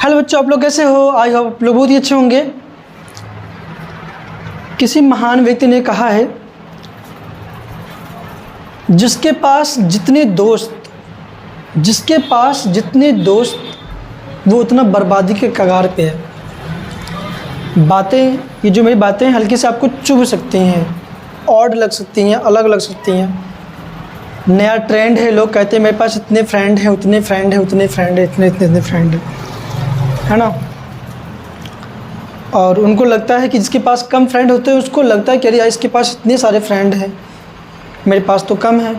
Hello बच्चों, आप लोग कैसे हो? आई होप आप लोग बहुत ही अच्छे होंगे। किसी महान व्यक्ति ने कहा है, जिसके पास जितने दोस्त वो उतना बर्बादी के कगार पे है। बातें, ये जो मेरी बातें हैं हल्की से आपको चुभ सकती हैं, ऑड लग सकती हैं, अलग लग सकती हैं। नया ट्रेंड है, लोग कहते हैं मेरे पास इतने फ्रेंड हैं, उतने फ्रेंड हैं, उतने फ्रेंड हैं, इतने फ्रेंड हैं, है ना। और उनको लगता है कि जिसके पास कम फ्रेंड होते हैं उसको लगता है कि अरे यार इसके पास इतने सारे फ्रेंड हैं, मेरे पास तो कम है।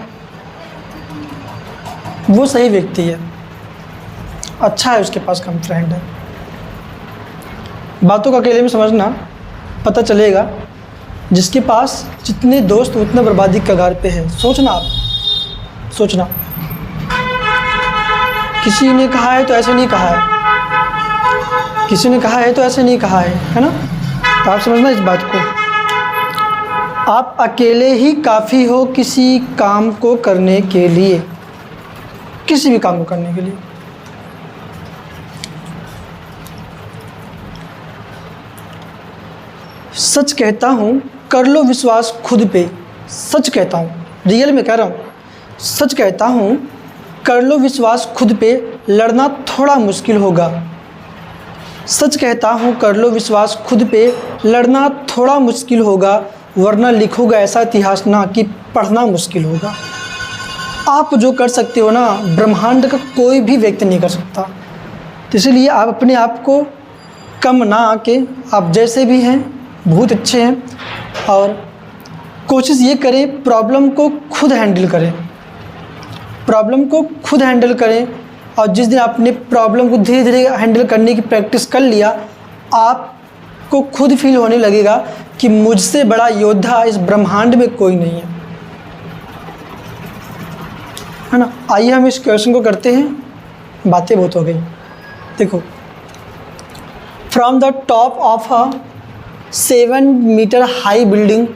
वो सही व्यक्ति है, अच्छा है उसके पास कम फ्रेंड है। बातों को अकेले में समझना, पता चलेगा जिसके पास जितने दोस्त उतने बर्बादी के कगार पे है। सोचना किसी ने कहा है तो ऐसे नहीं कहा है, किसी ने कहा है तो ऐसे नहीं कहा है ना। तो आप समझना इस बात को। आप अकेले ही काफ़ी हो किसी काम को करने के लिए, किसी भी काम को करने के लिए। सच कहता हूँ कर लो विश्वास खुद पे। सच कहता हूँ, रियल में कह रहा हूँ, सच कहता हूँ कर लो विश्वास खुद पे, लड़ना थोड़ा मुश्किल होगा। सच कहता हूँ कर लो विश्वास खुद पे, लड़ना थोड़ा मुश्किल होगा, वरना लिखोगे ऐसा इतिहास ना कि पढ़ना मुश्किल होगा। आप जो कर सकते हो ना, ब्रह्मांड का कोई भी व्यक्ति नहीं कर सकता। तो इसलिए आप अपने आप को कम ना आके, आप जैसे भी हैं बहुत अच्छे हैं, और कोशिश ये करें प्रॉब्लम को खुद हैंडल करें, प्रॉब्लम को खुद हैंडल करें। और जिस दिन आपने प्रॉब्लम को धीरे धीरे हैंडल करने की प्रैक्टिस कर लिया, आपको खुद फील होने लगेगा कि मुझसे बड़ा योद्धा इस ब्रह्मांड में कोई नहीं है ना। आइए हम इस क्वेश्चन को करते हैं, बातें बहुत हो गई। देखो, from the top of a 7 metre high building,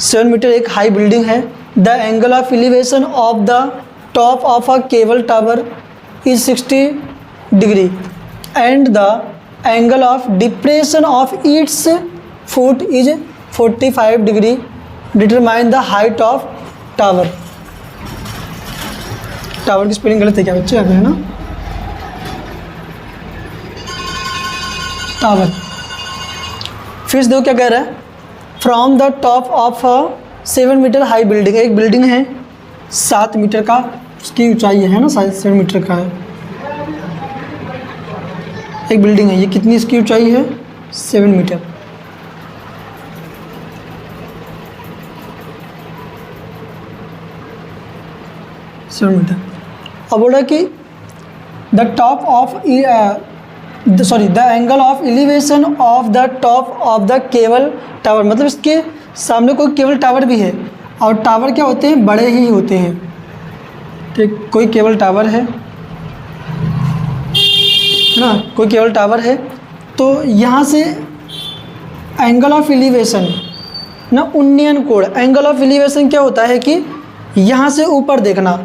7 metre एक हाई बिल्डिंग है। The angle of elevation of the top of a cable tower is 60 degree and the angle of depression of its foot is 45 degree. Determine the height of tower. Tower की spelling गलत है क्या बच्चे? यहाँ पे है ना टावर। फिर से देखो क्या कह रहा है, from the top of a 7 metre high building. एक बिल्डिंग है 7 मीटर का उसकी ऊंचाई है ना, 7 मीटर का है एक बिल्डिंग है। ये कितनी इसकी ऊंचाई है? 7 मीटर। अब बोल रहा है कि the top of the angle of elevation of the top of the cable tower, मतलब इसके सामने कोई केबल टावर भी है। और टावर क्या होते हैं? बड़े ही होते हैं। ठीक, कोई केबल टावर है ना, कोई केबल टावर है। तो यहाँ से एंगल ऑफ एलिवेशन ना, उन्नयन कोण। एंगल ऑफ एलिवेशन क्या होता है कि यहाँ से ऊपर देखना।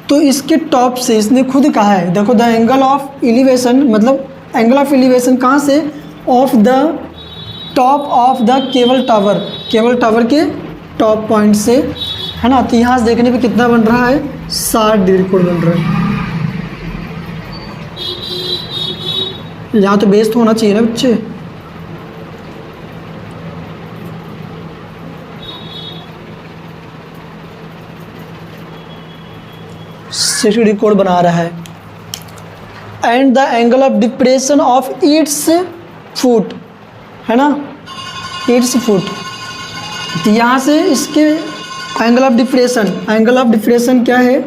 तो इसके टॉप से इसने खुद कहा है, देखो द एंगल ऑफ एलिवेशन, मतलब एंगल ऑफ एलिवेशन कहाँ से? Of the top of the cable tower, cable tower के टॉप पॉइंट से, है ना। तो यहाँ से देखने पे कितना बन रहा है? 60 डिग्री कोण बन रहा है। यहाँ तो बेस तो होना चाहिए ना बच्चे। डिग्री कोण बना रहा है। And the angle of depression of its foot, है ना, इट्स फुट। तो यहाँ से इसके एंगल ऑफ डिप्रेशन क्या है?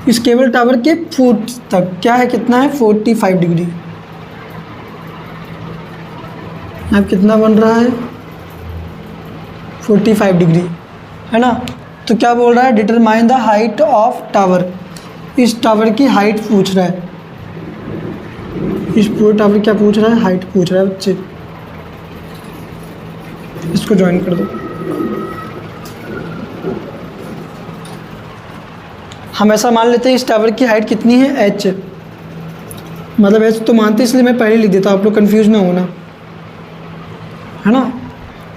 इस केबल टावर के फुट तक क्या है, कितना है? 45 डिग्री। अब कितना बन रहा है? 45 डिग्री, है ना। तो क्या बोल रहा है? Determine the height of tower. इस टावर की हाइट पूछ रहा है। इस पूरे टावर क्या पूछ रहा है? हाइट पूछ रहा है बच्चे। इसको ज्वाइन कर दो। हम ऐसा मान लेते हैं इस टावर की हाइट कितनी है? h। मतलब एच तो मानते इसलिए मैं पहले लिख देता हूँ, आप लोग कन्फ्यूज ना होना, है ना।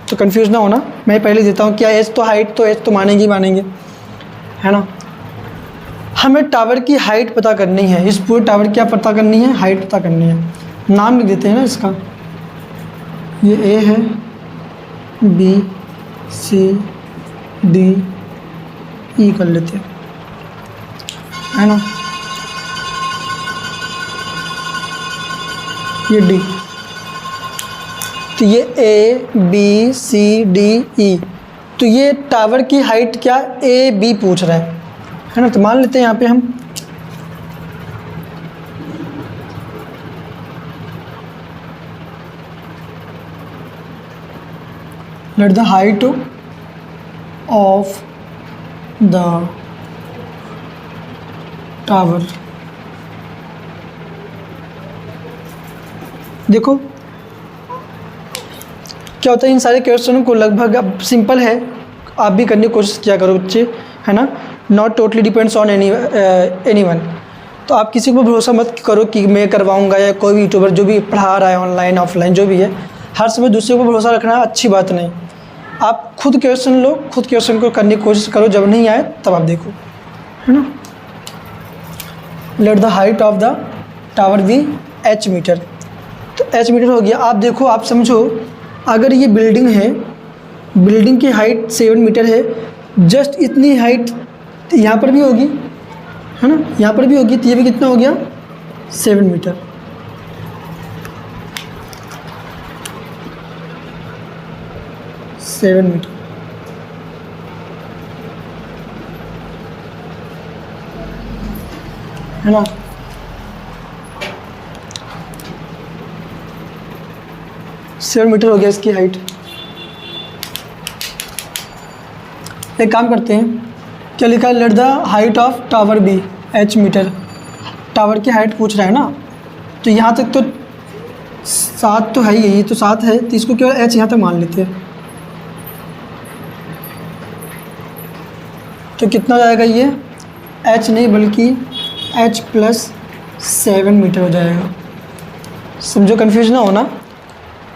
तो कन्फ्यूज ना होना, मैं पहले लिख देता हूँ क्या एच तो हाइट, तो एच तो मानेंगे ही मानेंगे, है ना। हमें टावर की हाइट पता करनी है, इस पूरे टावर की क्या पता करनी है, हाइट पता करनी है। नाम लिख देते हैं ना इसका, ये ए है, बी सी डी ई कर लेते हैं, है ना। ये डी, तो ये A B C D E, तो ये टावर की हाइट क्या ए बी पूछ रहा है ना। तो मान लेते हैं यहाँ पे हम late the height of the tower. देखो क्या होता है, इन सारे क्वेश्चनों को लगभग अब सिंपल है, आप भी करने की कोशिश किया करो बच्चे, है ना। Not totally depends on any one. तो आप किसी को भरोसा मत करो कि मैं करवाऊंगा, या कोई भी यूट्यूबर जो भी पढ़ा रहा है ऑनलाइन ऑफलाइन जो भी है, हर समय दूसरे को भरोसा रखना अच्छी बात नहीं। आप खुद क्वेश्चन लो, खुद क्वेश्चन को करने की कोशिश करो, जब नहीं आए तब आप देखो, है ना। Let the height of the tower be h metre. तो एच मीटर हो गया। आप देखो, आप समझो, अगर ये बिल्डिंग है, बिल्डिंग की हाइट 7 मीटर है, जस्ट इतनी हाइट यहाँ पर भी होगी, है ना, यहाँ पर भी होगी, तो ये भी कितना हो गया 7 मीटर। सेवन मीटर, है ना। सेवन मीटर हो गया इसकी हाइट। एक काम करते हैं, क्या लिखा है, let the height of tower be h metre. Tower की हाइट पूछ रहा है ना, तो यहाँ तक तो 7 तो है ही, ये तो 7 है, तो इसको केवल एच यहाँ तक मान लेते हैं। तो कितना हो जाएगा ये, एच नहीं बल्कि एच प्लस 7 मीटर हो जाएगा। समझो, कन्फ्यूज ना होना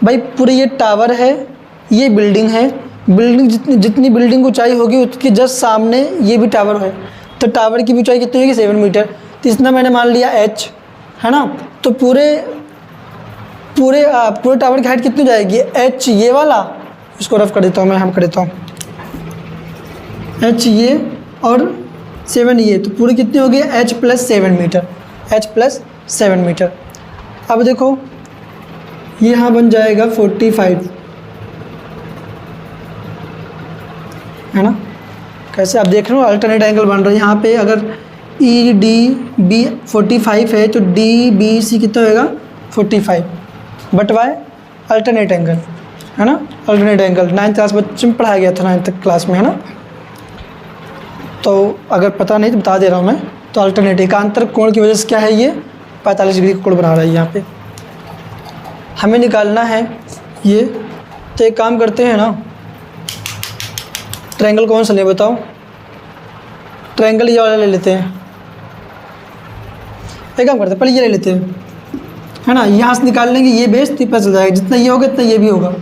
भाई। पूरे ये टावर है, ये बिल्डिंग है, बिल्डिंग जितनी बिल्डिंग ऊंचाई होगी उसके जस्ट सामने ये भी टावर है, तो टावर की भी ऊंचाई कितनी होगी 7 मीटर। तो इतना मैंने मान लिया एच, है ना। तो पूरे टावर की हाइट कितनी हो जाएगी, एच ये वाला, इसको रफ कर देता हूँ मैं, हम कर देता हूँ, एच ये और 7 ये, तो पूरी कितनी होगी h plus 7 metre, h plus 7 metre. अब देखो ये यहाँ बन जाएगा 45, है ना। कैसे आप देख रहे हो, अल्टरनेट एंगल बन रहा है यहाँ पे। अगर ई डी बी 45 है तो डी बी सी कितना होएगा 45, बट वाई अल्टरनेट एंगल, है ना। अल्टरनेट एंगल 9th क्लास बच्चे में पढ़ाया गया था, 9th क्लास में, है ना। तो अगर पता नहीं तो बता दे रहा हूँ मैं। तो अल्टरनेट एकांतर कोण की वजह से क्या है, ये 45 डिग्री का कोण बना रहा है यहाँ पे, हमें निकालना है ये। तो एक काम करते हैं ना, ट्रायंगल कौन सा ले बताओ, ट्रायंगल ये वाला ले लेते हैं। एक काम करते हैं, पहले ये ले लेते हैं, है ना। यहाँ से निकाल लेंगे, ये बेस तो पता चल जाएगा, जितना ये होगा इतना ये भी होगा,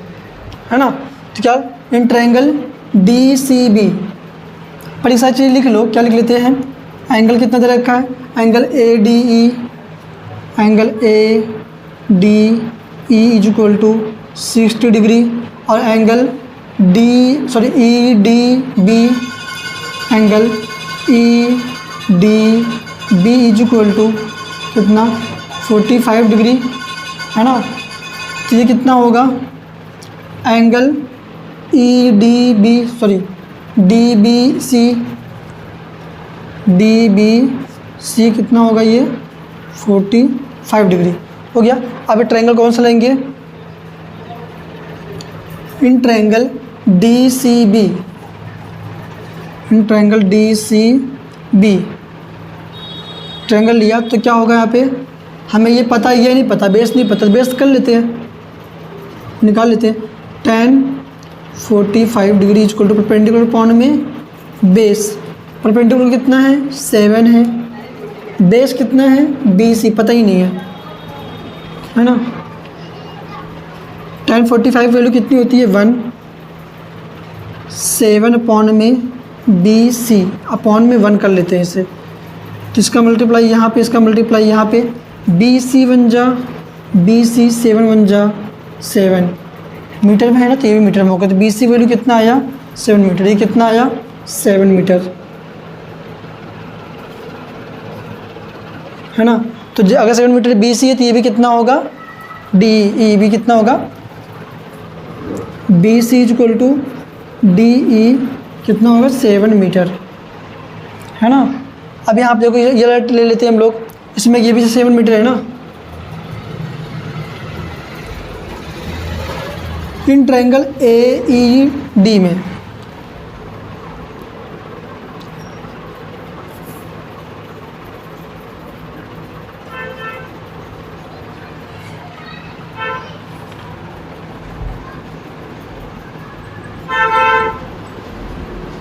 है ना। तो क्या, in triangle D C B पर एक सारी चीज़ लिख लो। क्या लिख लेते हैं, एंगल कितना दे रखा है, angle A D E, angle A D E is equal to 60 degree, और angle E D B, angle E D B is equal to कितना 45 डिग्री, है ना। तो ये कितना होगा, angle E D B D B C कितना होगा, ये 45 डिग्री हो गया। अब ट्रायंगल कौन सा लेंगे, in triangle D C B, in triangle D C B triangle लिया तो क्या होगा, यहाँ पे हमें ये पता, ये नहीं पता, बेस नहीं पता, बेस कर लेते हैं, निकाल लेते हैं। tan 45 degree equal to perpendicular point में बेस, परपेंडिकुलर कितना है 7 है, बेस कितना है BC पता ही नहीं है, है ना। tan 45 वैल्यू कितनी होती है 1, 7 अपॉन में बी सी अपॉन में 1 कर लेते हैं इसे, तो इसका मल्टीप्लाई यहाँ पे, इसका मल्टीप्लाई यहाँ पे, बी सी 1 जा बी सी 7 1 जा 7 मीटर में है ना, तो ये भी मीटर में होगा, तो बी सी वैल्यू कितना आया 7 मीटर, ये कितना आया 7 मीटर, है ना। तो अगर 7 मीटर बी सी है तो ये भी कितना होगा डी ई भी कितना होगा, B C is equal to D E कितना होगा 7 मीटर, है ना। अब यहाँ आप देखो ये ले लेते हैं हम लोग, इसमें ये भी 7 मीटर है ना। In triangle A E D में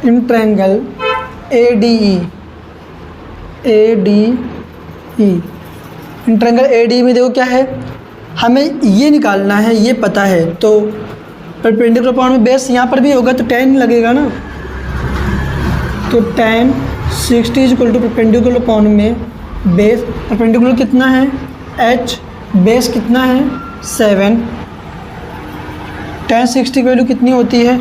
in triangle A D E in triangle A D में देखो क्या है, हमें ये निकालना है, ये पता है, तो परपेंडिकुलर अपॉन में बेस यहाँ पर भी होगा तो tan लगेगा ना, तो tan 60 is equal to perpendicular upon में बेस, परपेंडिकुलर कितना है h, बेस कितना है 7, tan 60 की वैल्यू कितनी होती है,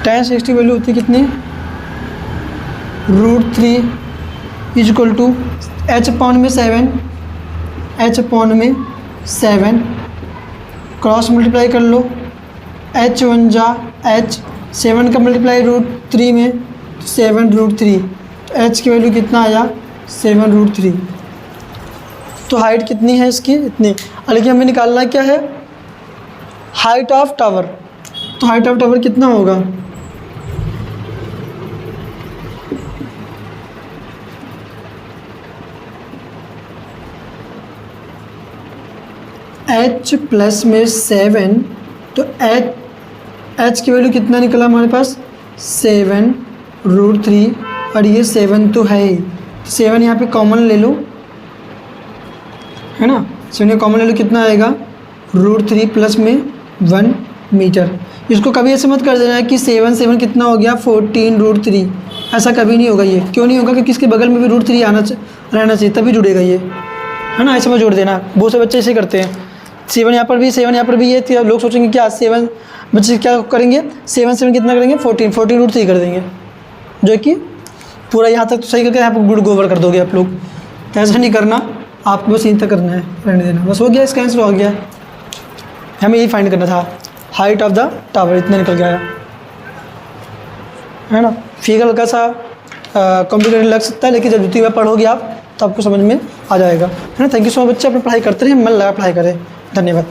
tan 60 वैल्यू होती है कितनी √3 is equal to h upon में 7, h अपॉन में 7 क्रॉस मल्टीप्लाई कर लो, h 1 जा h, 7 का मल्टीप्लाई √3 में 7 √3, तो h की वैल्यू कितना आया 7 √3, तो हाइट कितनी है इसकी इतनी। लेकिन हमें निकालना क्या है हाइट ऑफ टावर, तो हाइट ऑफ टावर कितना होगा h प्लस में 7, तो h की वैल्यू कितना निकला हमारे पास 7 √3, और ये 7 तो है ही, 7 यहाँ पे कॉमन ले लो, है ना, 7 कॉमन ले लो, कितना आएगा √3 प्लस में 1 मीटर। इसको कभी ऐसे मत कर देना कि 7 कितना हो गया 14 √3, ऐसा कभी नहीं होगा। ये क्यों नहीं होगा, क्योंकि इसके बगल में भी √3 रहना चाहिए, तभी जुड़ेगा ये, है ना, ऐसे में जोड़ देना। बहुत से बच्चे ऐसे करते हैं, 7 यहाँ पर भी 7 यहाँ पर भी, ये लोग सोचेंगे क्या 7 बच्चे क्या करेंगे 7 कितना करेंगे 14 √3 कर देंगे, जो कि पूरा यहाँ तक तो सही करके यहाँ पर गुड गोवर कर दोगे आप लोग, तो ऐसा नहीं करना, आपको बस यहीं तक करना है, रहने देना, बस हो गया, इसका आंसर हो गया। हमें यही फाइंड करना था हाइट ऑफ द टावर, इतना निकल गया है ना। फिगर हल्का सा कॉम्प्लिकेटेड लग सकता है, लेकिन जब द्वितीय बार पढ़ोगे आप तो आपको समझ में आ जाएगा, है ना। थैंक यू सो मच बच्चे, अपनी पढ़ाई करते रहें, मन लगा पढ़ाई करें, धन्यवाद।